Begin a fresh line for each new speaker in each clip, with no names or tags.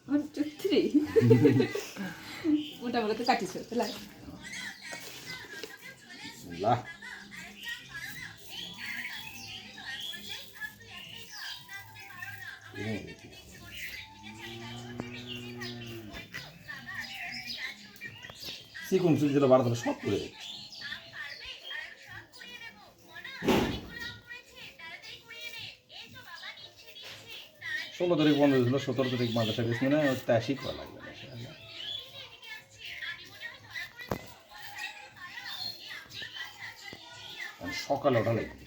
1 2 3 মোটামুটি তো কাটিছো তাহলে
বিসমিল্লাহ চিকন চুল দিলে বাড়া সব করে দিচ্ছে 16 তারিখ বন্ধ হয়েছিল 17 তারিখ মাদ্রাসা গেছি মানে 83 করা লাগবে সকালে ওঠা লাগবে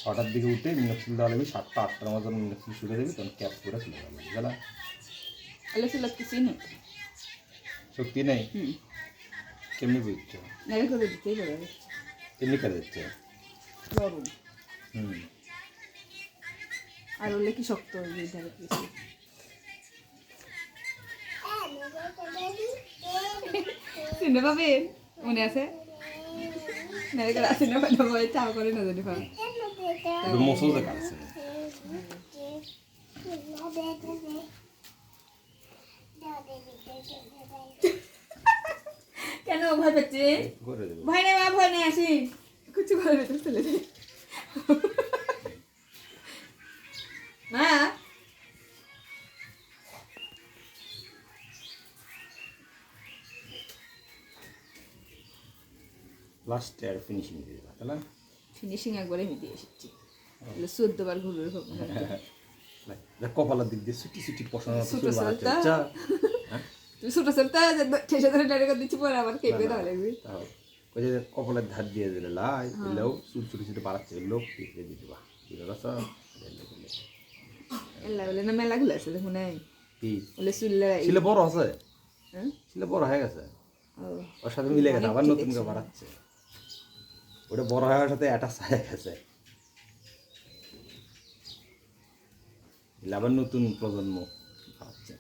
6টার দিকে উঠে মিনক্সিল দেওয়া লাগবে 7টা 8টার মতো মিনক্সিল শুকে দেবে তখন ক্যাপ করে চলে যাবে বুঝলা
আলেসি লাগতেছি না
শক্তি নেই কেমনি বুঝছো
নারে করে দিতেই পারে
কেমনি করে দিচ্ছে
গরম আর ওলে কি শক্ত হয়ে যায় কিছু সিনেমা পাবে মনে আছে নারে করে সিনেমা বলে চাও করে না জানি পাবে
মোসো যে কাটছে
কেন ভয় পাচ্ছে ভয় নেই মা ভয় নেই আসি কিছু করে না চলে যাই মা
লাস্ট এর ফিনিশিং দিয়ে দিবা তাহলে
ফিনিশিং একবারে আমি দিয়ে এসেছি 14 বার ঘুরবে
কপালের দিক দিয়ে ছুটি ছুটি পছন্দ
তুই ছোট ছোট ঠেসে ধরে ডাইরেক্ট দিচ্ছি পরে আবার কেঁপে দেওয়া লাগবে
ওই যে কপালের ধার দিয়ে দিলে লাই এলেও চুল ছোটো ছোটো বাড়াচ্ছে লোক পিঁপড়ে দিয়ে দিবা
এলা বলে না মেলাগুলো আছে দেখুন নাই
কি
বলে চুল্লাই
ছিলে বড় আছে
হ্যাঁ
ছিলে বড় হয়ে গেছে
ও
ওর সাথে মিলে গেছে আবার নতুন করে বাড়াচ্ছে ওটা বড় হওয়ার সাথে অ্যাটাচ হয়ে গেছে আবার নতুন প্রজন্ম বাড়াচ্ছে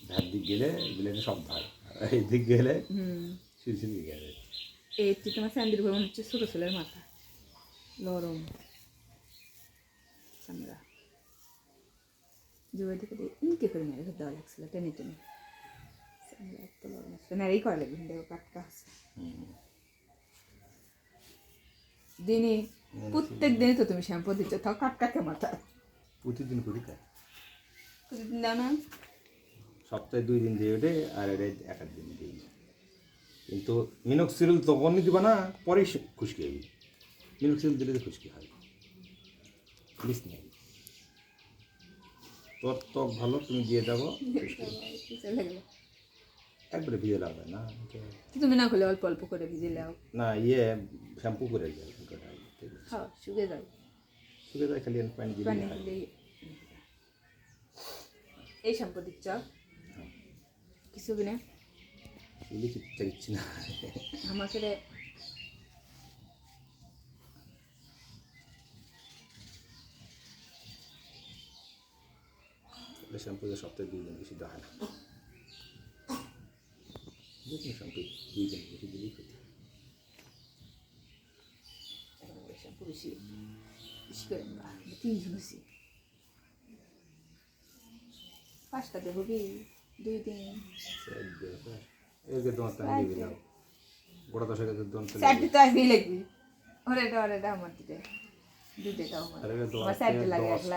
ধার দিক গেলে এগুলো সব ধার এই দিক গেলে সিলসিলি গেলে
এই তোমার স্যান্ডির উপর মনে হচ্ছে ছোট ছেলের মাথা নরম চামড়া জোর দিকে ইনকে করে নেড়ে দেওয়া লাগছিল টেনে টেনে চামড়া এত নরম আছে নেড়েই করা লাগবে দেখো কাটকা আছে দিনে প্রত্যেক দিনে তো তুমি শ্যাম্পু দিচ্ছ তাও কাটকাকে মাথা
প্রতিদিন করি তাই
প্রতিদিন দাও না
সপ্তাহে 2 দিন দিয়ে ওঠে আর এটা 1 দিন দিই কিন্তু মিনক্সিল তখনই দিবা না পরেই খুশকি হবে মিনক্সিল দিলে তো খুশকি হয় প্লিজ নেই তোর ত্বক ভালো তুমি দিয়ে যাবো একবারে ভিজে লাগবে না
তুমি না করলে অল্প অল্প করে ভিজে নাও
না শ্যাম্পু করে যায়
হ্যাঁ শুকে যাও
শুকে যায় খালি পানি দিলে
এই শ্যাম্পু দিচ্ছ কিছু কিনে
দিচ্ছি না
আমাকে
শ্যাম্পু সপ্তাহে 2 দিন বেশি দেওয়া না শ্যাম্পু 2 দিন বেশি দিলেই ক্ষতি
শ্যাম্পু বেশি বেশি করে না 3 দিন বেশি 5টা দেবো কি 2 দিন
এর তোমার টাইম দিবি না বড় দশকে দন চলে
সাইড তো আসবেই লাগবে ওরে আমার দিতে দুধে দাও আমার সাইড লাগে একলা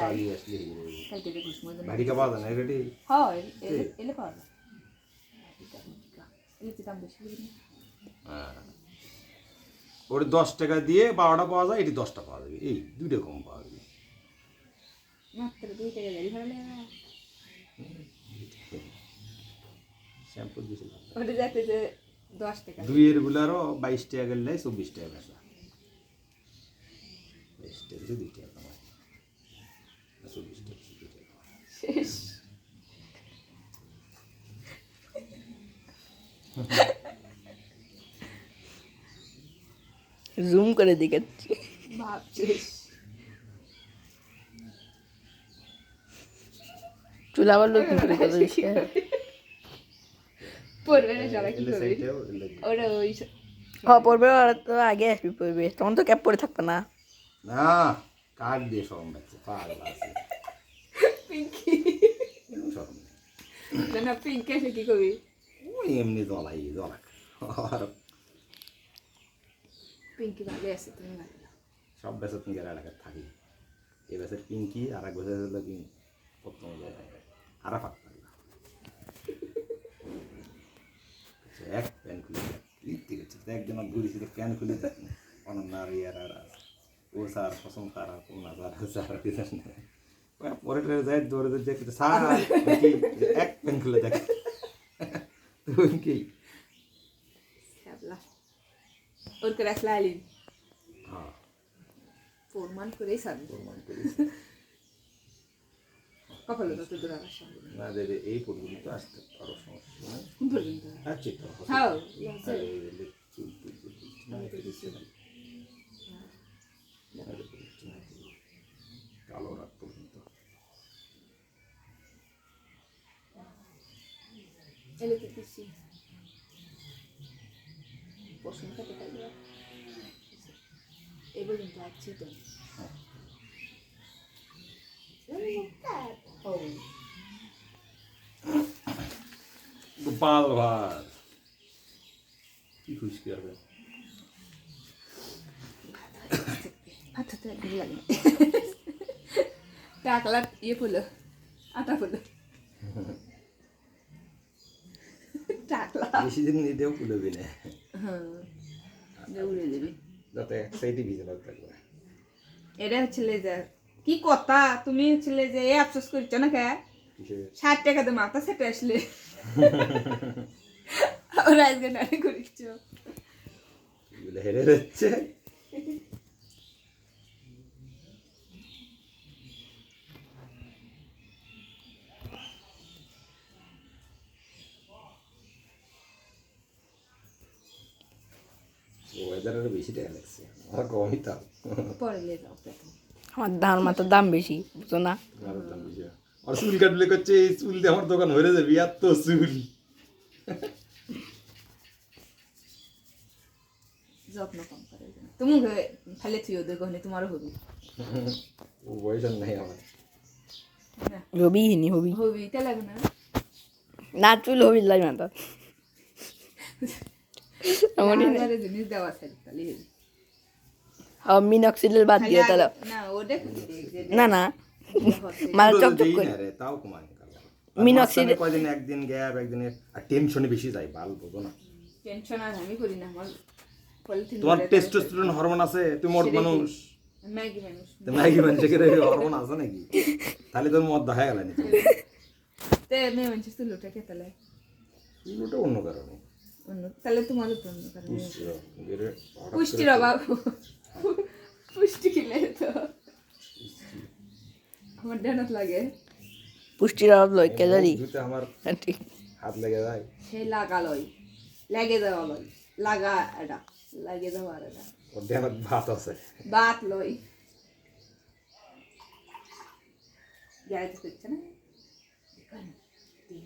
কালকে দেখুস মধ্যে
ভারী কা বাদ না রেডি
হয় এলে পাওয়া যায় এলে দাম বেশি
ওর 10 টাকা দিয়ে 12টা পাওয়া যায় এটি 10টা পাওয়া যাবে এই দুইটা কম পাওয়া যাবে
মাত্র 2 টাকা গাড়ি ভাড়া লাগে
শ্যাম্পু দিয়েছিলাম
ওটা যাতে যে 10 টাকা
2 এর গুলারও 22 টাকা গেলে 24 টাকা বেচা 22 টাকা 2 টাকা কমায় 24 টাকা
শেষ
জুম করে দেখাচ্ছি
ভাবছিস
চুল আবার নতুন করে কথা
পড়বে না সারা কি
এলে
করবে
সাইডেও এলে
ওরা ওই
পড়বে ওরা তো আগে আসবি পড়বে তখন তো ক্যাপ পরে থাকবে না
না কাক দিয়ে শরম লাগছে পাগল আছে
পিঙ্কি
শরম নেই।
না পিঙ্কি এসে কি করবি
ওই এমনি জ্বলাই জ্বলা আর
পিঙ্কি ভালো আছে তুমি ভালো না।
সব বেসা তুমি এলাকায় থাকি এই বেসের পিঙ্কি আর এক বেসের হলো কি প্রথম জায়গায় আরা ফাঁক পারলা এক প্যান খুলে লিখতে গেছে একজন ঘুরেছিল প্যান খুলে দেখি অনন্য আর ইয়ার আর আছে ও স্যার পছন্দ স্যার আর কোন স্যার পরে যাই দৌড়ে দৌড়ে দেখতে স্যার এক প্যান খুলে দেখে কি
শ্যাবলা ওর করে আসলে আলিম
হ্যাঁ
প্রমাণ করেই সার
প্রমাণ করি
কপালে তো দূর আসার সঙ্গে
না দেবে এই পর্যন্ত আসতে আরো সমস্যা নেই
কোন পর্যন্ত
আছে তো
হাও
কালো রাত পর্যন্ত
এলে তো খুশি পছন্দ করতে পারবে এই পর্যন্ত আসছি তো
গোপাল ভার কি খুশকি হবে
আচ্ছা তো একদিন লাগে টাকলা ইয়ে ফুলো আটা ফুলো টাকলা
বেশি দিন নিতেও কুলবি না
হ্যাঁ উড়ে দেবি
যাতে এক সাইডে ভিজে থাকবে
এটা হচ্ছে লেজার কি কথা তুমি হচ্ছে যে এই আফসোস করছো না কে
কিসে
60 টাকা দিয়ে মাথা সেটে আসলে ওরা আজকে নাড়ি করিচ্ছ
এগুলো হেরে যাচ্ছে ওয়েদারের বেশি টাকা লাগছে আমার কমই তাও
পরে নিয়ে যাও প্রথম
আমার ধান মাথার দাম বেশি বুঝো না
আরো দাম বেশি আর চুল কাটলে করছে এই চুল দিয়ে আমার দোকান হয়ে যাবে এত চুল
যত্ন কম করে তুমি খালি থুই ওদের গহনে তোমারও হবি
ও বয়স আর নাই আমার
হবি হিনি হবি
হবি তা লাগবে না
না চুল হবি লাগে না তো
আমারে জিনিস দেওয়া আছে তাহলে
মিনক্সিলের বাদ দিয়ে তাহলে
না ওটা
না না মাল চকচক করে
রে তাও কমায়
মিনক্সিল
কয়দিন একদিন গ্যাপ একদিনের আর টেনশনে বেশি যায় বাল বোঝো না
টেনশন আর আমি করি না আমার পলিথিন
তোমার টেস্টোস্টেরন হরমোন আছে তুমি মদ মানুষ
ম্যাগি মানুষ
তো ম্যাগি মানুষের হরমোন আছে নাকি তাহলে তোর মদ দেখা গেল নাকি
তে মেয়ে মানুষ তো লোটা কে তাহলে
ওটা অন্য কারণে
অন্য তাহলে তোমারও তো অন্য কারণে
পুষ্টি
পুষ্টির অভাব পুষ্টি খেলে তো আমার ডানত লাগে
পুষ্টির অভাব লয় ক্যালারি
দুটো আমার
ঠিক
হাত লেগে যায়
সে লাগা লয় লাগে দেওয়া লয় লাগা এটা লাগে দেওয়া আর এটা
ওর দেহাত ভাত আছে
বাত লয় যাইতে করছে না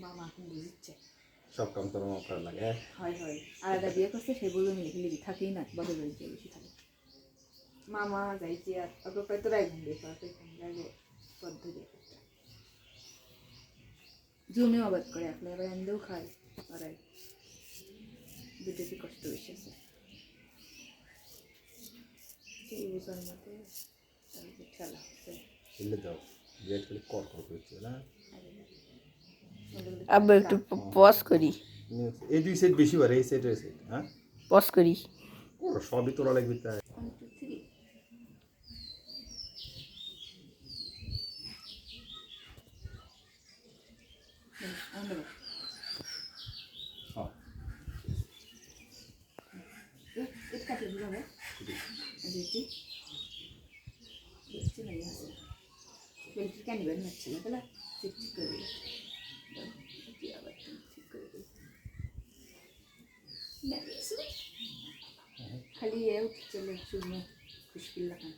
মামা এখন বুঝছে
সব কাম তোর মা করা লাগে
হয় হয় আর একটা বিয়ে করছে সে বলবে লিখে থাকেই না বাপের বাড়িতে বেশি থাকে মামা যাইছে আর অল্প প্রায় তোরাই ঘুমবে আগে পদ্ধতি একটা জমি আবাদ করে এখন এবার আনতেও খায় ওরাই দুটোতে কষ্ট বেশি আছে এই বছর মতো খেলা হচ্ছে
এলে দাও ব্রেড করে কর কর করছে না
আবার একটু পজ করি
এই দুই সেট বেশি বাড়ে এই সেট হয়েছে হ্যাঁ
পজ করি
ওর সবই তোরা লাগবে তাই
1 2 3
হ্যাঁ
এটা কাটে দিবা না দেখি দেখছি না ইয়াছে বেলটি কেন বের হচ্ছে না তাহলে ঠিক করে দিই কি আবার ঠিক করে দিই না শুনি খালি এ চলে শুনে খুশকিল লাগান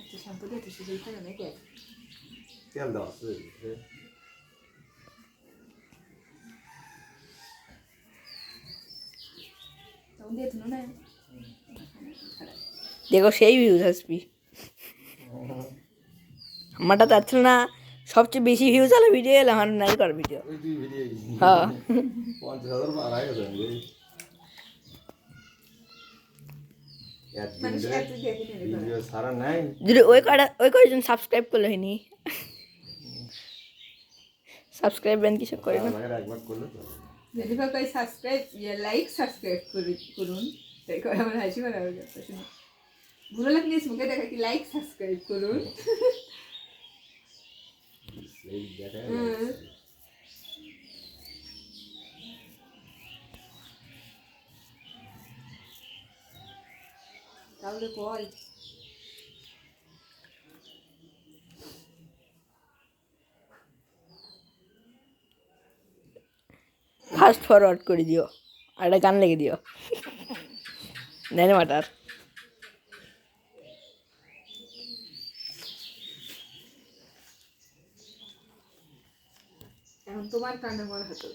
আচ্ছা শান্ত করে তো সেটাই তো না কে
তেল দেওয়া আছে
তখন দিয়ে তো না
দেখো সেই ভিউজ আসবি আমারটা তার ছিল না সবচেয়ে বেশি ভিউজ আলো ভিডিও এলো আমার নাই কর ভিডিও
ওই দুই ভিডিও
হ্যাঁ
50,000 বাড়াই গেছে
মানুষ এত দিয়ে কিনে রে
ভিডিও সারা নাই
যদি ওই কয়জন সাবস্ক্রাইব করলো হয়নি সাবস্ক্রাইব ব্যান কিছু করে না
তার একবার করলে তো হবে।
যদি কাউকে সাবস্ক্রাইব লাইক সাবস্ক্রাইব করুন তাই করে আমার হাসি মারা হয়ে যাচ্ছে শুনে ভুলো লাগলে মুখে দেখা কি লাইক সাবস্ক্রাইব করুন
এই দেখা
তাহলে কয়
ফাস্ট ফরওয়ার্ড করে দিও আর একটা গান লেগে দিও নেনে মাটার
এখন তোমার কান্না করা হতো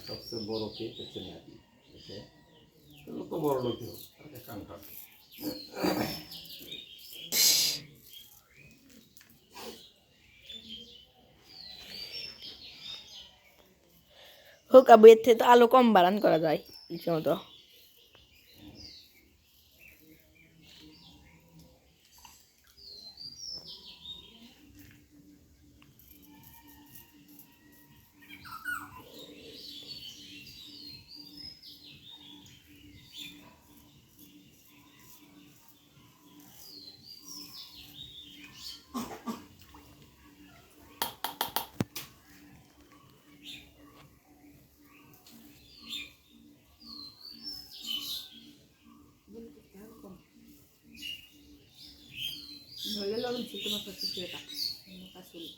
সবচেয়ে বড় কেক হচ্ছে নাকি ওকে চলো তো বড় লোকই হোক তাকে কান কাট
হোক আবু এর থেকে তো আলো কম বাড়ান করা যায় ইচ্ছে মতো
নইলে লবণ ছিল তোমার কাছে সেটা আসলে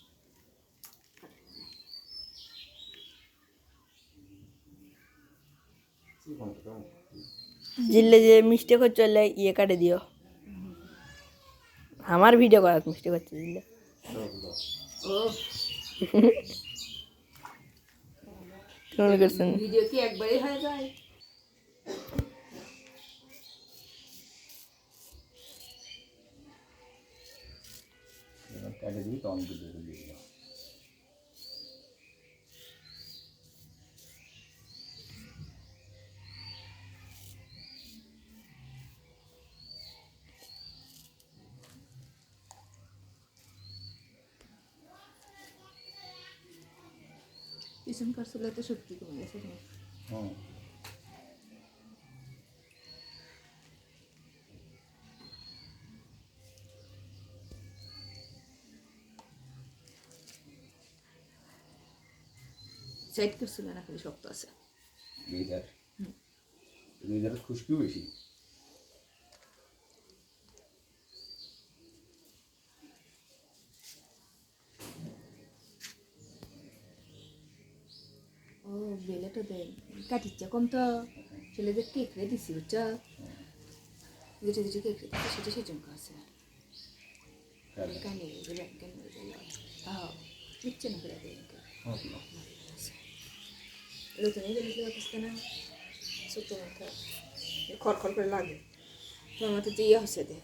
কি কোনটা কেমন
জিললে যে মিস্টেক হচ্ছে চলে ইয়ে কাটে দিও আমার ভিডিও করার মিস্টেক হচ্ছে জিললে
ও
মনে করছেন
ভিডিও কি একবারই হয়ে যায়
কাটে দিবি তখন ভিডিও দিয়ে দিলাম
পিছনকার চুলাতে শক্তি কমে গেছে
হুম
সাইড করছিল না খালি শক্ত আছে
দুই ধারে খুশকিও বেশি
ও বেলেটা দেয় কাটিচ্ছে কম তো ছেলেদের কেকড়ে দিছি বুঝছো যেটা যেটা কেকড়ে দিচ্ছে সেটা সেজনকা আছে কানে গেলে হ্যাঁ দিচ্ছে না করে নতুন গেলে অবস্থা না ছোট মাথা খড়খড় করে লাগে তোমার মাথা যে ইয়ে হচ্ছে দে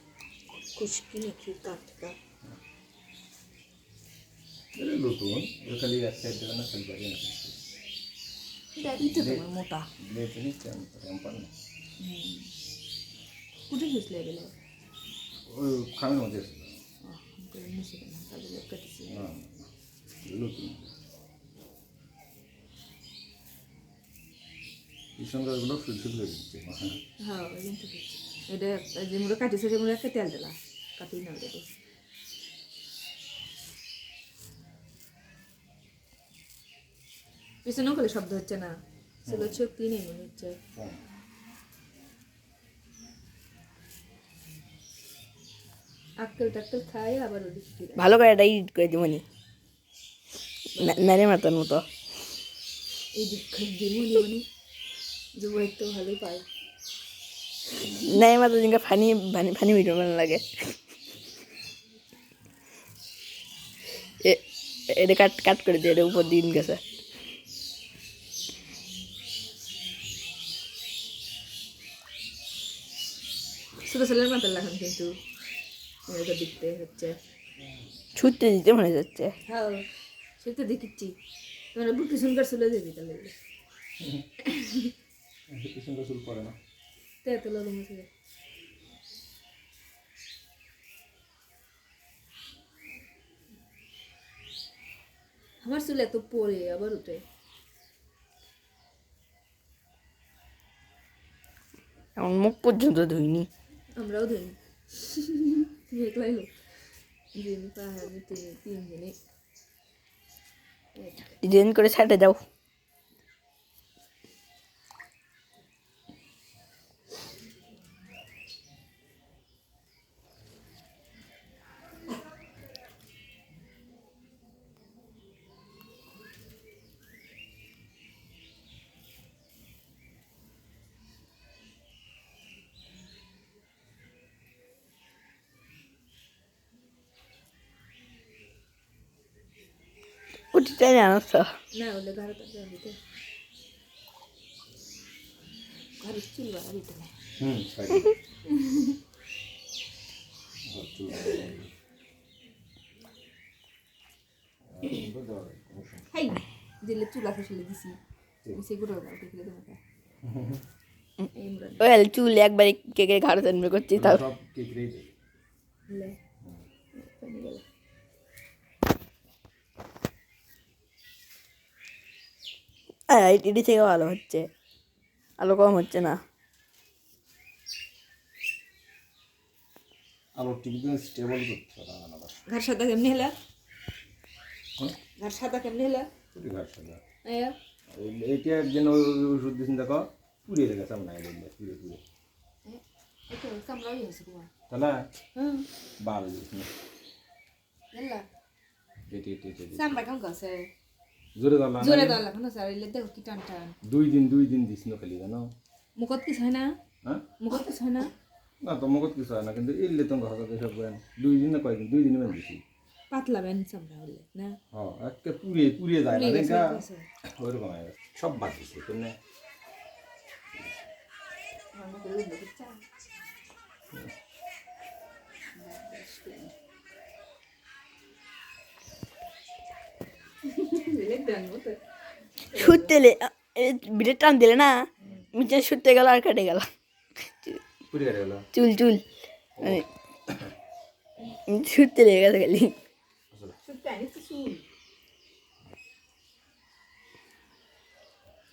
খুশকি নাকি কাটকা
নতুন খালি এক সাইড দেবে না খালি বাড়ি না
দাদি তো তোমার মোটা
ব্লেড জিনিস টেম্পার না
কুটে গেছিল এগুলো
ওই খামের মধ্যে ছিল
নিচে তাহলে কাটিছি
না নতুন কিষণগড়গুলো ফিল করে দিচ্ছে
হ্যাঁ ওই জন্য ঠিক এটা যেগুলো কাটিছে সেগুলো একটা তেল দিলা কাটি না দেবো পিছনেও করে শব্দ হচ্ছে না সেগুলো শক্তি নেই মনে হচ্ছে আক্কেল টাক্কেল খাই আবার ওদিক ফিরে
ভালো করে এটা এডিট করে দিব নি নারে মাতার মতো
এই দিক দিব নি মানে যুব একটু ভালোই পায়
নাই মাত্র দিনকে ফানি ফানি ফানি ভিডিও বানানো লাগে এটা কাট কাট করে দিয়ে এটা উপর দিন গেছে
ছোটো ছেলের মতো লাগান কিন্তু এটা দেখতে হচ্ছে
ছুটতে দিতে মনে যাচ্ছে
হ্যাঁ সে তো দেখিচ্ছি তোমরা বুকি শুনকার চলে যাবি তাহলে
সুন্দর চুল পরে না
তাই তো লালু মুছে আমার চুল এত পরে আবার উঠে
এমন মুখ পর্যন্ত ধুইনি
আমরাও ধরি তুমি একলাই লোক যিনি পাহাড়ি তিনি তিনজনে
ডিজাইন করে সাইডে দাও ওটিটাই জানো তো
না হলে ঘরে তো দিতে ঘরে চুল বাড়া দিতে না হাই দিলে চুল আসে চলে দিছি সেগুলো দেখলে তোমাকে
ওই চুল একবারে কেকে ঘাড়ে জন্মে করছি তাও
সব কেকড়েই দেবে
লে পানি গেল
এটি থেকে ভালো হচ্ছে আলো কম হচ্ছে না
আলো টিভিতে স্টেবল করতে হবে না আবার
ঘর সাদা কেমনি হলা ঘর সাদা কেমনি হলা
পুরি ঘর সাদা
আয়া
এইটার জন্য ওষুধ দিয়েছেন দেখো পুড়িয়ে গেছে আমরা পুড়ে পুড়ে
এটা কামড়াই হয়েছে তোমার
তাহলে
হুম
বাল দিয়েছি
এলা
এটি এটি এটি
সামরা কেমন গাছে
জোরে দাঁড়ান
জোরে দাও লাগা না স্যার এলে দেখো কি টান টান
2 দিন দিস না খালি জানো
মুখত কিছু হয় না
হ্যাঁ
মুখত কিছু হয় না
না তো মগত কিছু হয় না কিন্তু এলে তো ঘর কথা সব করেন 2 দিন না কয়েকদিন 2 দিন মানে দিছি
পাতলা বেন সামরা হলে না
হ্যাঁ একটা পুড়িয়ে পুড়িয়ে যায় না
পুড়িয়ে গেছে,
দেখা
পুড়িয়ে গেছে।
ওইরকম হয়ে গেছে সব বাদ দিচ্ছে কেন
আমার মুখে রুদ্র দিচ্ছা
শুতে বিটে টান দিলে না নিচে শুতে গেল আর কেটে গেল
পুড়ে গেছে গেল
চুল চুল মানে শুতে লেগে গেছে খালি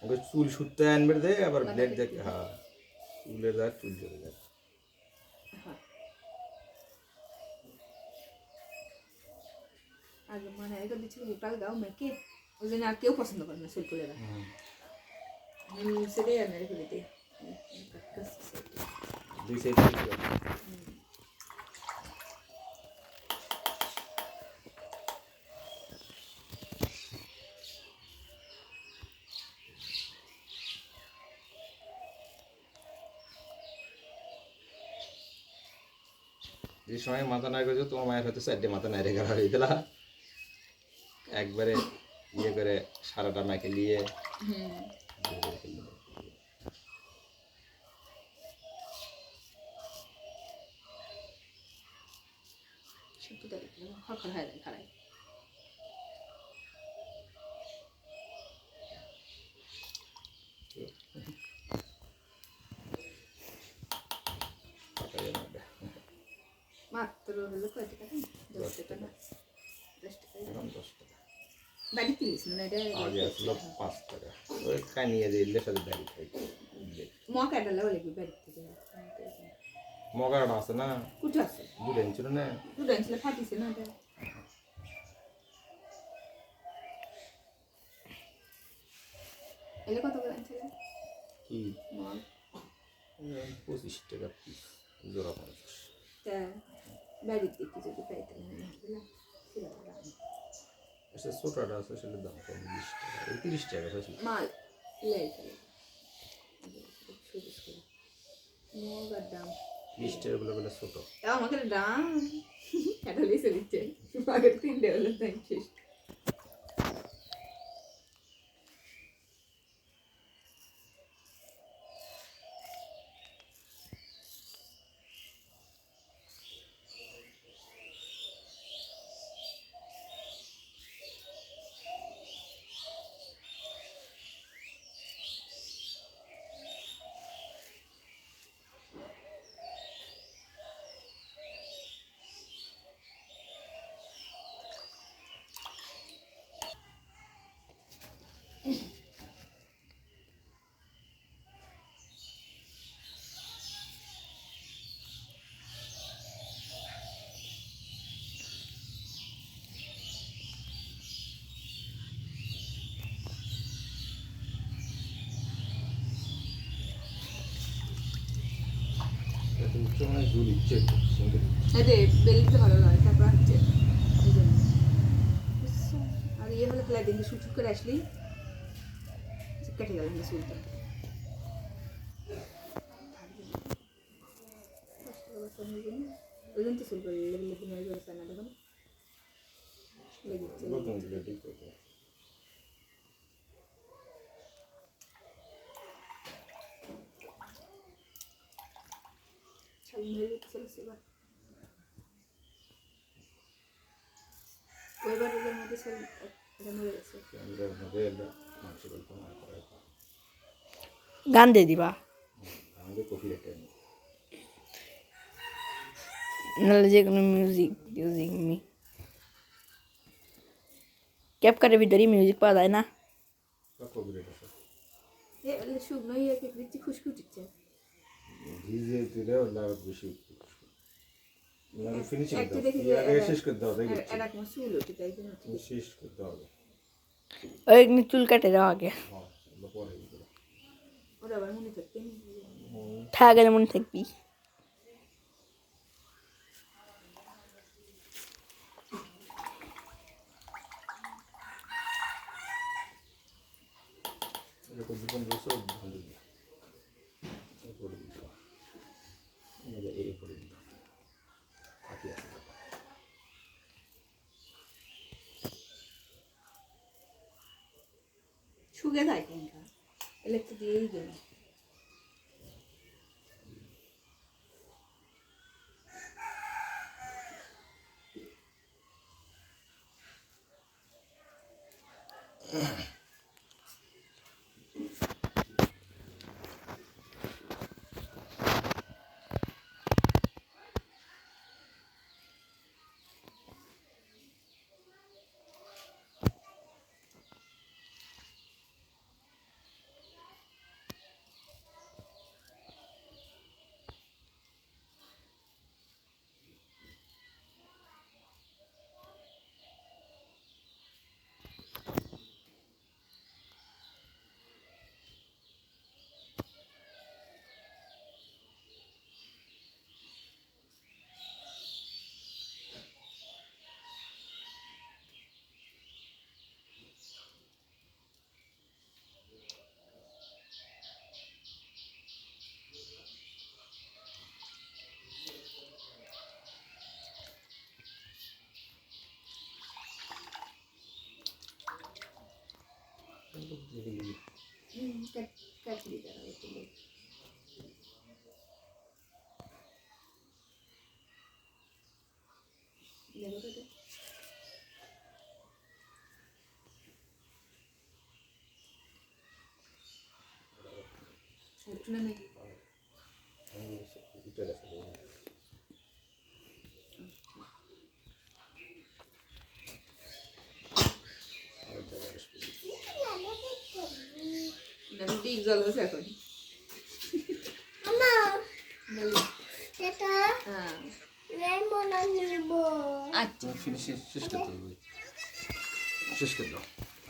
ওকে চুল শুতে আনবে দে আবার ব্লেড দেখ হ্যাঁ চুলের দাগ চুল চলে যায়
আগে মানে এটা দিচ্ছিল পাল গাও মেকে ওই জন্য আর কেউ পছন্দ করে না সুলকুলেরা সেটাই আর রেখে দিতে
দুই সাইড যে সময় মাথা নাই করেছো তোমার মায়ের হয়তো 4টে মাথা নাই রেখে হয়ে দিলা একবারে ইয়ে করে সারাটা মাকে নিয়ে
খড়খড় হয়ে যায় খারাই মাত্র হলো কয় টাকা 10 টাকা না 10 টাকা বাড়ি কিনিস না এটা
আগে আসলো 5 টাকা ওই কানিয়ে দিলে সাথে দাঁড়ি খাই
মকা ডালা বলে কি বাড়ি থেকে
মগাটা আছে না
কুঠা আছে
দুধেন ছিল না
দুধ আনছিল ফাটিছে না এটা এলে কত করে আনছিল
কি
মগ
25 টাকা পিস জোড়া 50
তা বাড়ির দিকে যদি পাইতাম দিলাম সেটা
আচ্ছা ছোটটা আছে সেটার দাম কম 20 টাকা 30 টাকা আছে
মাল লাই করে মুগ আর ডাম
20 টাকা বলে ছোট।
তাও আমাকে ডাম এটা লিসে দিচ্ছে আগের 3 হলো তাই শেষ
এত উচ্চ মানে দুধ ইচ্ছে সঙ্গে
আরে বেলতে ভালো লাগে তারপর হচ্ছে এই জন্য। আর ইয়ে হলে প্লাই দিন শুট করে আসলি কেটে গেল না চুলটা ওই জন্য তো চুল করে লেগে লেগে নয় করে না দেখুন লেগেছে
নতুন দিলে ঠিক করতে।
ছাল মেরে যেতে চলেছে এবার ওইবার ওদের মধ্যে ছাল এটা মরে গেছে
ক্যামেরার মধ্যে এলে মাংস বলতো না করে
গান দিয়ে দিবা
আমাদের কফি রেটে
নাহলে যে কোনো মিউজিক মিউজিক ক্যাপকাটের ভিতরেই মিউজিক পাওয়া যায় না
কফি রেট আছে
এ শুকনো ইয়ে কেক দিচ্ছি খুশকি উঠছে
ভিজে দিলে লাভ বেশি মানে ফিনিশিং
একটু
দাও
দেখি
আগে শেষ করে দাও দেখি
এরকম চুল উঠে তাই জন্য
শেষ করতে হবে।
ওই এমনি চুল কাটে দাও আগে
হ্যাঁ পরে দিবো।
ওরা আবার মনে থাকতে
থাকা গেলে মনে থাকবি
এরকম জীবন রয়েছে ভালো দিই করে দিতে আমাদের এই করে দিতে বাকি আছে
শুকে যায় কোনটা এলে তো দিয়েই গেল কাটলি তারা একটু দেখো তো একটু না নাকি
এটা আছে
দেখো ঠিক জল হচ্ছে এখন হ্যাঁ আচ্ছা
ফিনিশ শেষ করতে হবে শেষ করে দাও